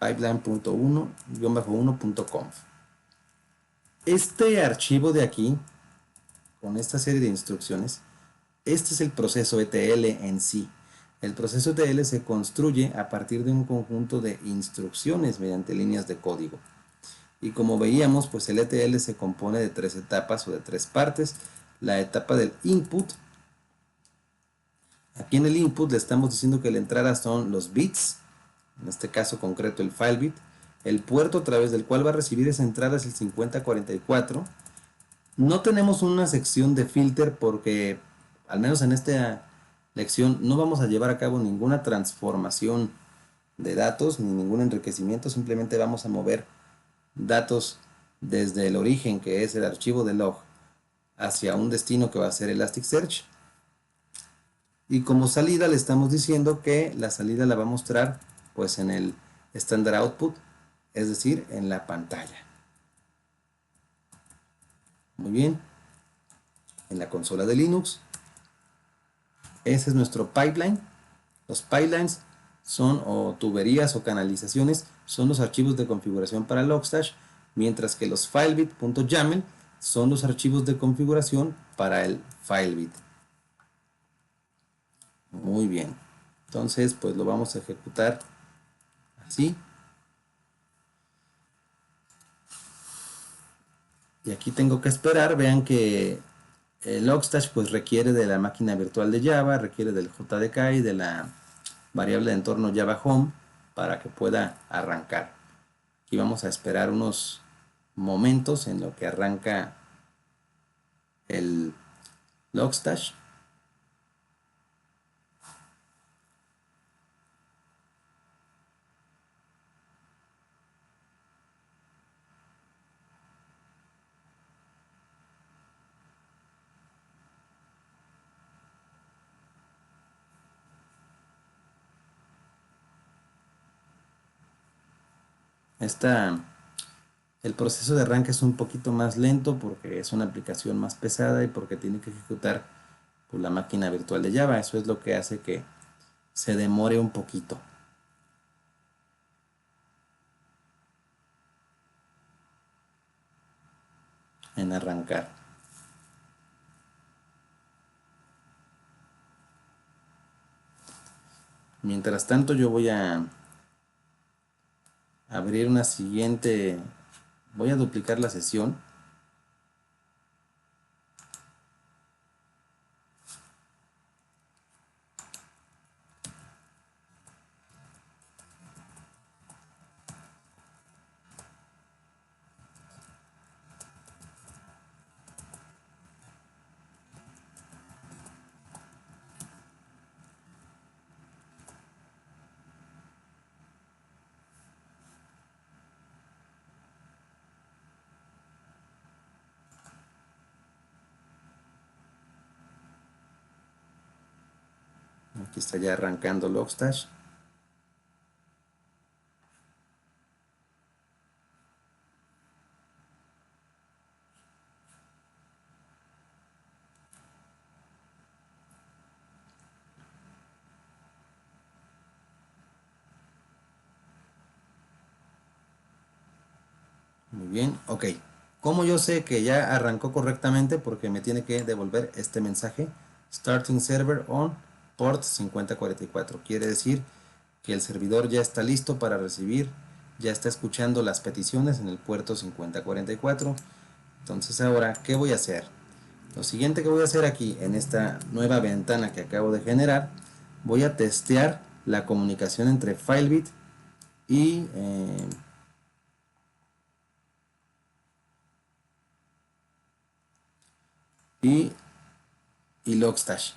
Pipeline.1-1.conf. Este archivo de aquí, con esta serie de instrucciones, este es el proceso ETL en sí. El proceso ETL se construye a partir de un conjunto de instrucciones mediante líneas de código. Y como veíamos, pues el ETL se compone de 3 etapas o de 3 partes. La etapa del input. Aquí en el input le estamos diciendo que la entrada son los bits, en este caso concreto el file bit. El puerto a través del cual va a recibir esa entrada es el 5044. No tenemos una sección de filter porque, al menos en esta lección, no vamos a llevar a cabo ninguna transformación de datos ni ningún enriquecimiento. Simplemente vamos a mover datos desde el origen, que es el archivo de log, hacia un destino que va a ser Elasticsearch. Y como salida le estamos diciendo que la salida la va a mostrar pues en el standard output, es decir, en la pantalla. Muy bien. En la consola de Linux. Ese es nuestro pipeline. Los pipelines son o tuberías o canalizaciones, son los archivos de configuración para Logstash, mientras que los filebit.yaml son los archivos de configuración para el filebit. Muy bien. Entonces, pues lo vamos a ejecutar así. Y aquí tengo que esperar. Vean que el Logstash pues requiere de la máquina virtual de Java, requiere del JDK y de la variable de entorno Java Home para que pueda arrancar. Aquí vamos a esperar unos momentos en lo que arranca el Logstash. El proceso de arranque es un poquito más lento porque es una aplicación más pesada y porque tiene que ejecutar pues, la máquina virtual de Java. Eso es lo que hace que se demore un poquito en arrancar. Mientras tanto yo voy a abrir una siguiente, voy a duplicar la sesión. Aquí está ya arrancando Logstash. Muy bien, ok. ¿Cómo yo sé que ya arrancó correctamente? Porque me tiene que devolver este mensaje. Starting server on port 5044. Quiere decir que el servidor ya está listo para recibir, ya está escuchando las peticiones en el puerto 5044. Entonces ahora, ¿qué voy a hacer? Lo siguiente que voy a hacer aquí en esta nueva ventana que acabo de generar, voy a testear la comunicación entre Filebit y y, y Logstash.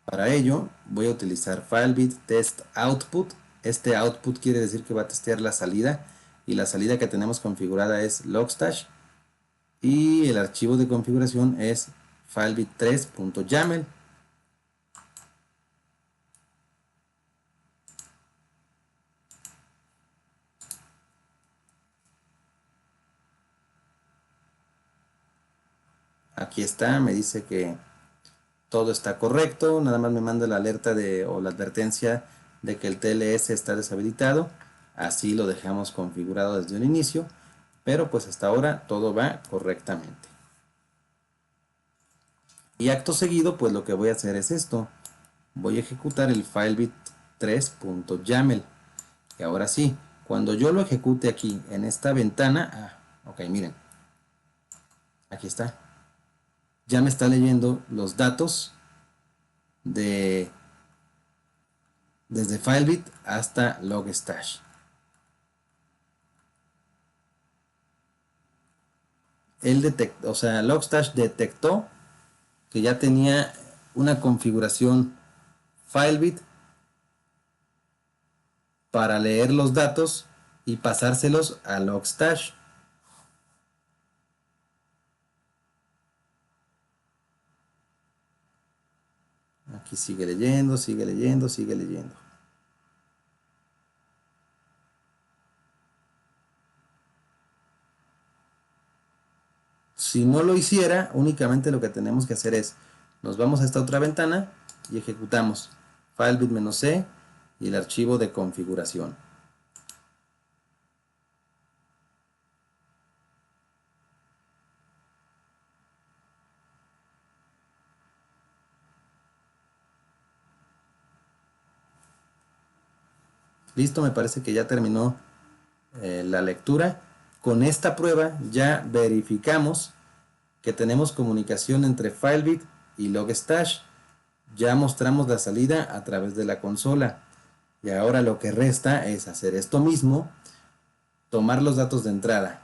Para ello voy a utilizar Filebit test output. Este output quiere decir que va a testear la salida, y la salida que tenemos configurada es Logstash, y el archivo de configuración es filebit3.yaml. Aquí está, me dice que todo está correcto, nada más me manda la alerta o la advertencia de que el TLS está deshabilitado. Así lo dejamos configurado desde un inicio, pero pues hasta ahora todo va correctamente. Y acto seguido, pues lo que voy a hacer es esto. Voy a ejecutar el filebit3.yaml. Y ahora sí, cuando yo lo ejecute aquí en esta ventana, ok, miren, aquí está. Ya me está leyendo los datos desde Filebit hasta Logstash. O sea, Logstash detectó que ya tenía una configuración Filebit para leer los datos y pasárselos a Logstash. Aquí sigue leyendo, sigue leyendo, sigue leyendo. Si no lo hiciera, únicamente lo que tenemos que hacer es, nos vamos a esta otra ventana y ejecutamos filebit-c y el archivo de configuración. Listo, me parece que ya terminó la lectura. Con esta prueba ya verificamos que tenemos comunicación entre Filebit y Logstash. Ya mostramos la salida a través de la consola. Y ahora lo que resta es hacer esto mismo, tomar los datos de entrada,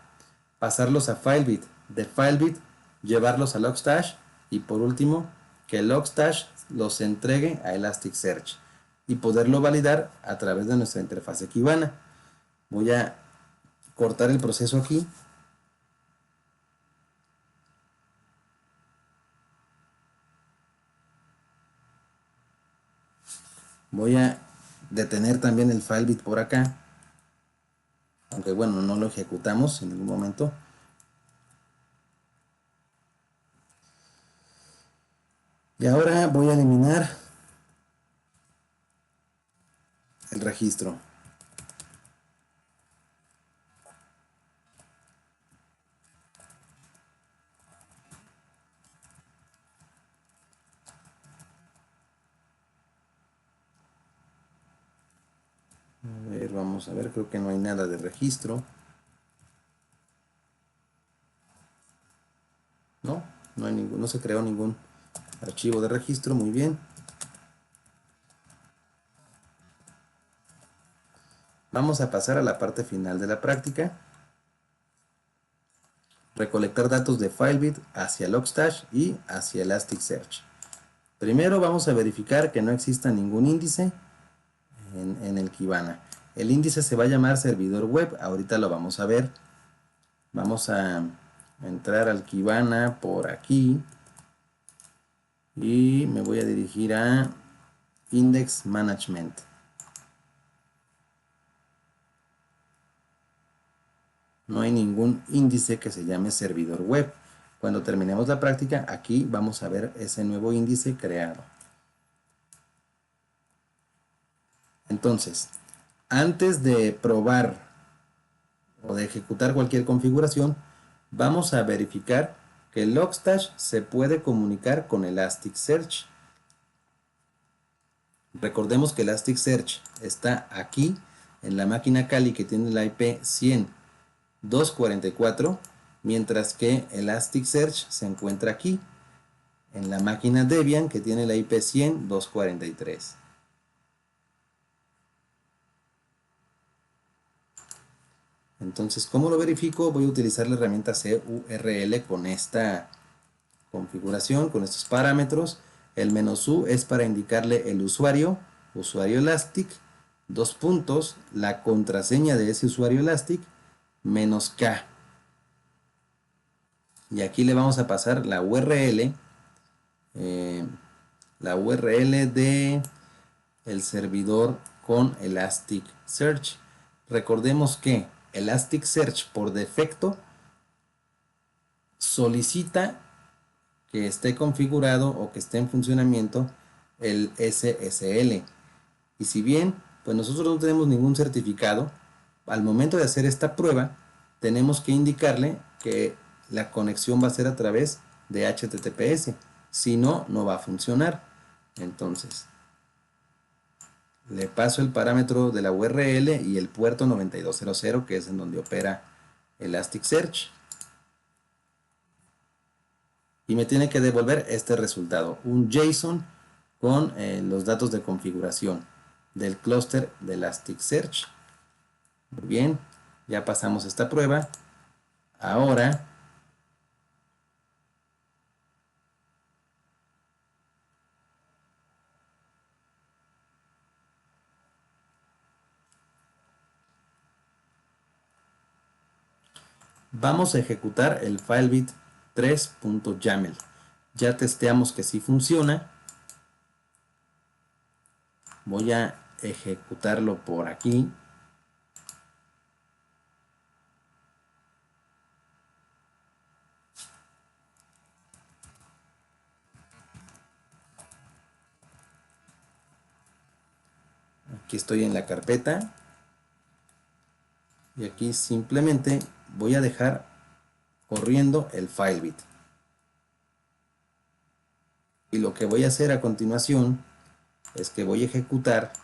pasarlos a Filebit, de Filebit llevarlos a Logstash, y por último que Logstash los entregue a Elasticsearch y poderlo validar a través de nuestra interfaz Kibana. Voy a cortar el proceso aquí. Voy a detener también el Filebit por acá, aunque bueno, no lo ejecutamos en ningún momento. Y ahora voy a eliminar el registro. A ver, vamos a ver, creo que no hay nada de registro. No, no hay ningún, no se creó ningún archivo de registro. Muy bien. Vamos a pasar a la parte final de la práctica. Recolectar datos de Filebit hacia Logstash y hacia Elasticsearch. Primero vamos a verificar que no exista ningún índice en el Kibana. El índice se va a llamar servidor web, ahorita lo vamos a ver. Vamos a entrar al Kibana por aquí y me voy a dirigir a Index Management. No hay ningún índice que se llame servidor web. Cuando terminemos la práctica, aquí vamos a ver ese nuevo índice creado. Entonces, antes de probar o de ejecutar cualquier configuración, vamos a verificar que Logstash se puede comunicar con Elasticsearch. Recordemos que Elasticsearch está aquí en la máquina Kali que tiene la IP 100.244, mientras que Elasticsearch se encuentra aquí en la máquina Debian que tiene la IP 100.243. Entonces, ¿cómo lo verifico? Voy a utilizar la herramienta CURL con esta configuración, con estos parámetros. El "-u" es para indicarle el usuario Elastic, dos puntos, la contraseña de ese usuario Elastic, "-k". Y aquí le vamos a pasar la URL de el servidor con Elasticsearch. Recordemos que Elasticsearch por defecto solicita que esté configurado o que esté en funcionamiento el SSL. Y si bien pues nosotros no tenemos ningún certificado, al momento de hacer esta prueba tenemos que indicarle que la conexión va a ser a través de HTTPS. Si no, no va a funcionar. Entonces, le paso el parámetro de la URL y el puerto 9200, que es en donde opera Elasticsearch. Y me tiene que devolver este resultado, un JSON con los datos de configuración del clúster de Elasticsearch. Muy bien, ya pasamos esta prueba. Ahora vamos a ejecutar el FileBit 3.yaml. Ya testeamos que sí funciona. Voy a ejecutarlo por aquí. Aquí estoy en la carpeta. Y aquí simplemente voy a dejar corriendo el FileBit. Y lo que voy a hacer a continuación es que voy a ejecutar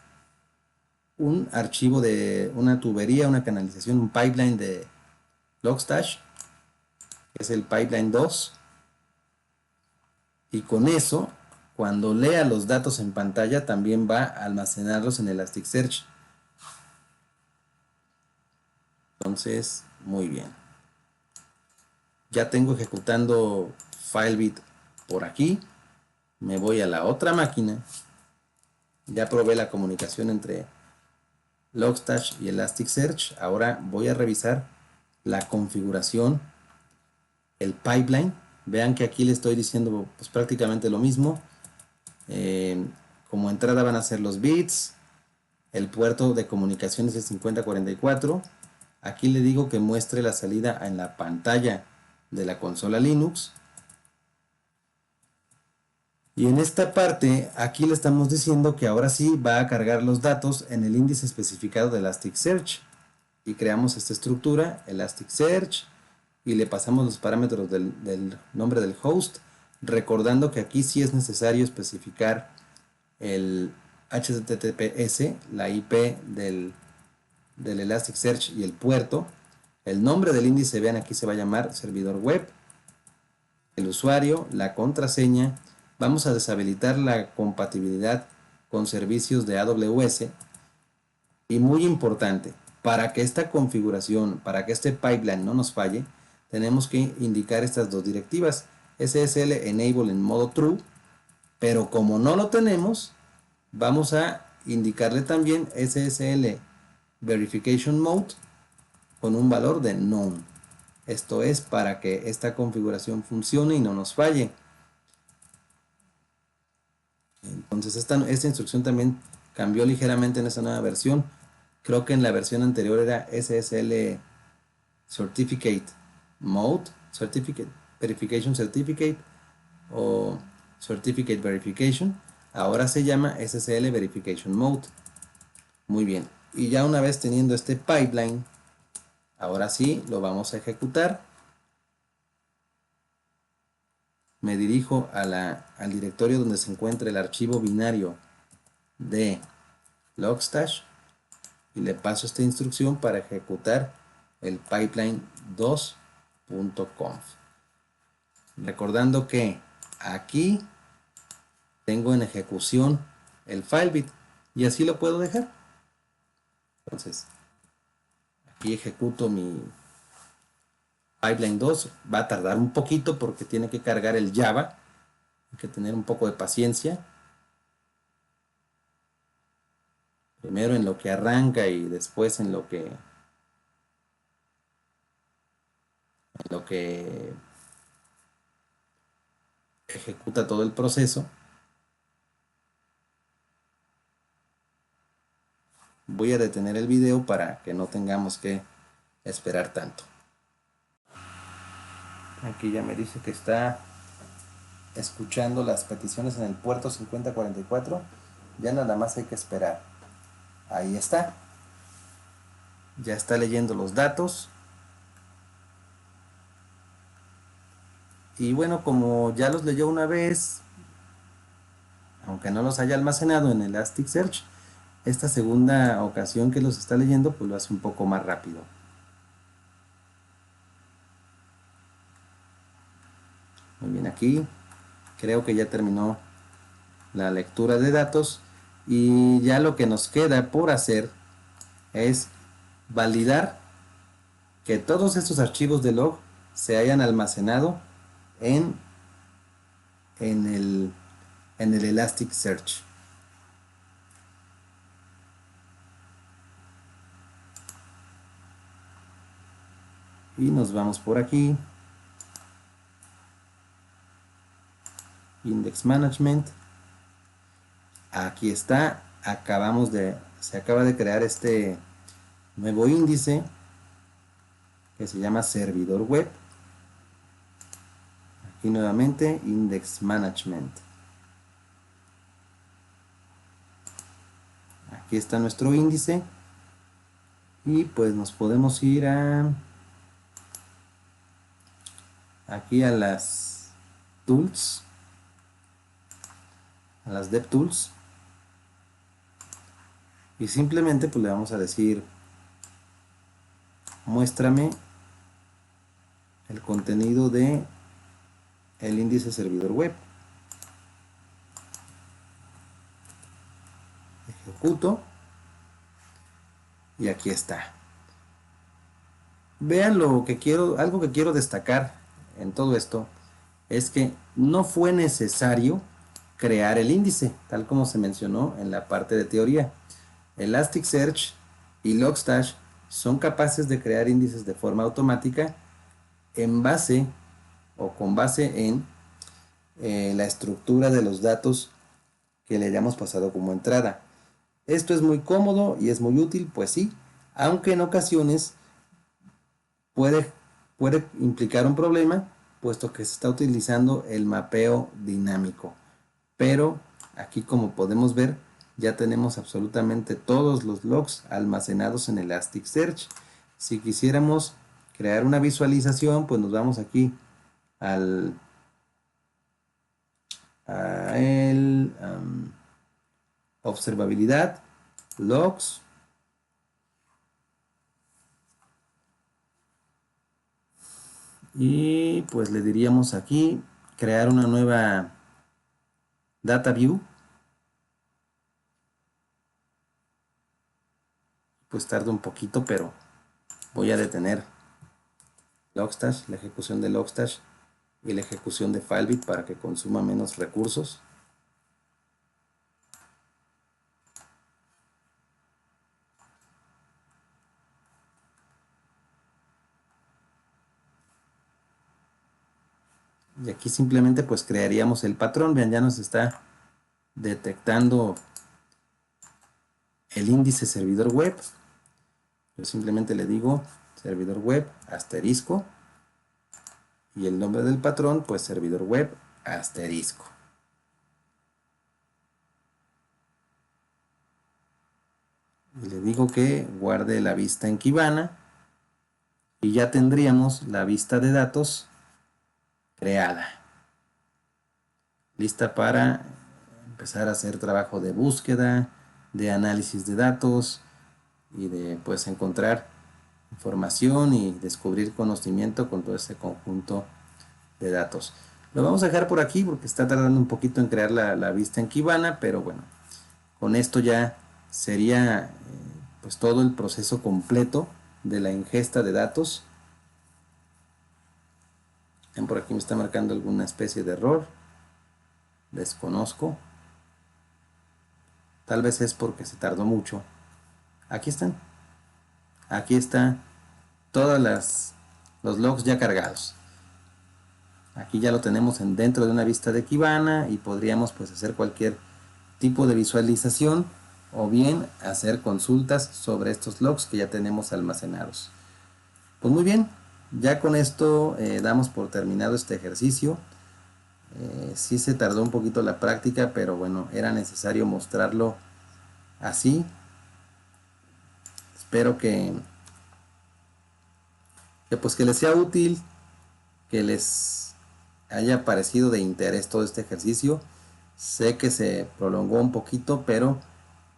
un archivo de una tubería, una canalización, un pipeline de Logstash, que es el pipeline 2. Y con eso, cuando lea los datos en pantalla, también va a almacenarlos en Elasticsearch. Entonces, muy bien. Ya tengo ejecutando FileBit por aquí. Me voy a la otra máquina. Ya probé la comunicación entre Logstash y Elasticsearch. Ahora voy a revisar la configuración, el pipeline. Vean que aquí le estoy diciendo pues prácticamente lo mismo. Como entrada van a ser los bits. El puerto de comunicación es el 5044. Aquí le digo que muestre la salida en la pantalla de la consola Linux. Y en esta parte, aquí le estamos diciendo que ahora sí va a cargar los datos en el índice especificado de Elasticsearch. Y creamos esta estructura, Elasticsearch, y le pasamos los parámetros del nombre del host, recordando que aquí sí es necesario especificar el HTTPS, la IP del Elasticsearch y el puerto. El nombre del índice, vean aquí se va a llamar servidor web, el usuario, la contraseña. Vamos a deshabilitar la compatibilidad con servicios de AWS. Y muy importante, para que esta configuración, para que este pipeline no nos falle, tenemos que indicar estas dos directivas: SSL enable en modo true, pero como no lo tenemos, vamos a indicarle también SSL verification mode con un valor de none. Esto es para que esta configuración funcione y no nos falle. Entonces esta instrucción también cambió ligeramente en esta nueva versión. Creo que en la versión anterior era SSL Certificate Mode, Certificate Verification Certificate o Certificate Verification. Ahora se llama SSL Verification Mode. Muy bien. Y ya una vez teniendo este pipeline, ahora sí lo vamos a ejecutar. Me dirijo al directorio donde se encuentra el archivo binario de Logstash y le paso esta instrucción para ejecutar el pipeline 2.conf. Recordando que aquí tengo en ejecución el filebit y así lo puedo dejar. Entonces, aquí ejecuto mi pipeline 2. Va a tardar un poquito porque tiene que cargar el Java. Hay que tener un poco de paciencia. Primero en lo que arranca y después en lo que ejecuta todo el proceso. Voy a detener el video para que no tengamos que esperar tanto. Aquí ya me dice que está escuchando las peticiones en el puerto 5044. Ya nada más hay que esperar. Ahí está. Ya está leyendo los datos. Y bueno, como ya los leyó una vez, aunque no los haya almacenado en Elasticsearch, esta segunda ocasión que los está leyendo, pues lo hace un poco más rápido. Muy bien, aquí creo que ya terminó la lectura de datos y ya lo que nos queda por hacer es validar que todos estos archivos de log se hayan almacenado en, en el Elasticsearch. Y nos vamos por aquí. Index Management. Aquí está. Se acaba de crear este nuevo índice que se llama servidor web. Aquí nuevamente Index Management. Aquí está nuestro índice. Y pues nos podemos ir aquí a las tools, a las DevTools, y simplemente pues le vamos a decir muéstrame el contenido de el índice servidor web. Ejecuto y aquí está. Vean lo que quiero, algo que quiero destacar en todo esto es que no fue necesario crear el índice, tal como se mencionó en la parte de teoría. Elasticsearch y Logstash son capaces de crear índices de forma automática en base o con base en la estructura de los datos que le hayamos pasado como entrada. Esto es muy cómodo y es muy útil, pues sí, aunque en ocasiones puede, puede implicar un problema, puesto que se está utilizando el mapeo dinámico. Pero aquí, como podemos ver, ya tenemos absolutamente todos los logs almacenados en Elasticsearch. Si quisiéramos crear una visualización, pues nos vamos aquí a el observabilidad, logs, y pues le diríamos aquí crear una nueva data view. Pues tarda un poquito, pero voy a detener Logstash, la ejecución de Logstash y la ejecución de Filebit para que consuma menos recursos. Y aquí simplemente pues crearíamos el patrón. Vean, ya nos está detectando el índice servidor web. Yo simplemente le digo servidor web asterisco y el nombre del patrón pues servidor web asterisco. Y le digo que guarde la vista en Kibana y ya tendríamos la vista de datos creada, lista para empezar a hacer trabajo de búsqueda, de análisis de datos y de pues encontrar información y descubrir conocimiento con todo ese conjunto de datos. Lo vamos a dejar por aquí porque está tardando un poquito en crear la vista en Kibana, pero bueno, con esto ya sería pues todo el proceso completo de la ingesta de datos. Por aquí me está marcando alguna especie de error, desconozco, tal vez es porque se tardó mucho. Aquí están, aquí están todas los logs ya cargados. Aquí ya lo tenemos dentro de una vista de Kibana y podríamos pues hacer cualquier tipo de visualización o bien hacer consultas sobre estos logs que ya tenemos almacenados. Pues muy bien, ya con esto damos por terminado este ejercicio. Sí se tardó un poquito la práctica, pero bueno, era necesario mostrarlo así. Espero que pues que les sea útil, que les haya parecido de interés todo este ejercicio. Sé que se prolongó un poquito, pero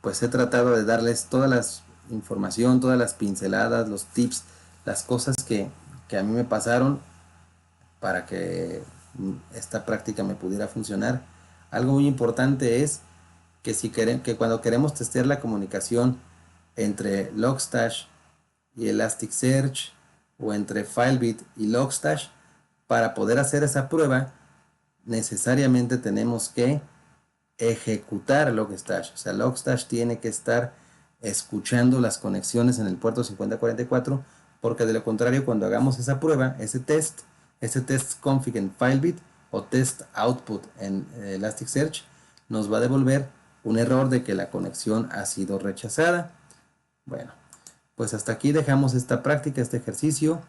pues he tratado de darles toda la información, todas las pinceladas, los tips, las cosas que a mí me pasaron para que esta práctica me pudiera funcionar. Algo muy importante es que, que cuando queremos testear la comunicación entre Logstash y Elasticsearch o entre Filebit y Logstash, para poder hacer esa prueba necesariamente tenemos que ejecutar Logstash. O sea, Logstash tiene que estar escuchando las conexiones en el puerto 5044, porque de lo contrario, cuando hagamos esa prueba, ese test config en Filebit o test output en Elasticsearch, nos va a devolver un error de que la conexión ha sido rechazada. Bueno, pues hasta aquí dejamos esta práctica, este ejercicio.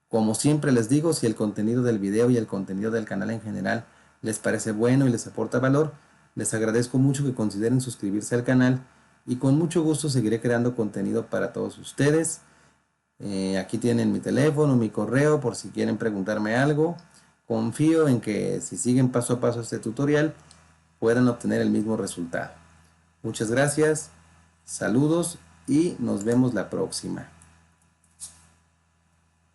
Como siempre les digo, si el contenido del video y el contenido del canal en general les parece bueno y les aporta valor, les agradezco mucho que consideren suscribirse al canal y con mucho gusto seguiré creando contenido para todos ustedes. Aquí tienen mi teléfono, mi correo por si quieren preguntarme algo. Confío en que si siguen paso a paso este tutorial puedan obtener el mismo resultado. Muchas gracias, saludos y nos vemos la próxima.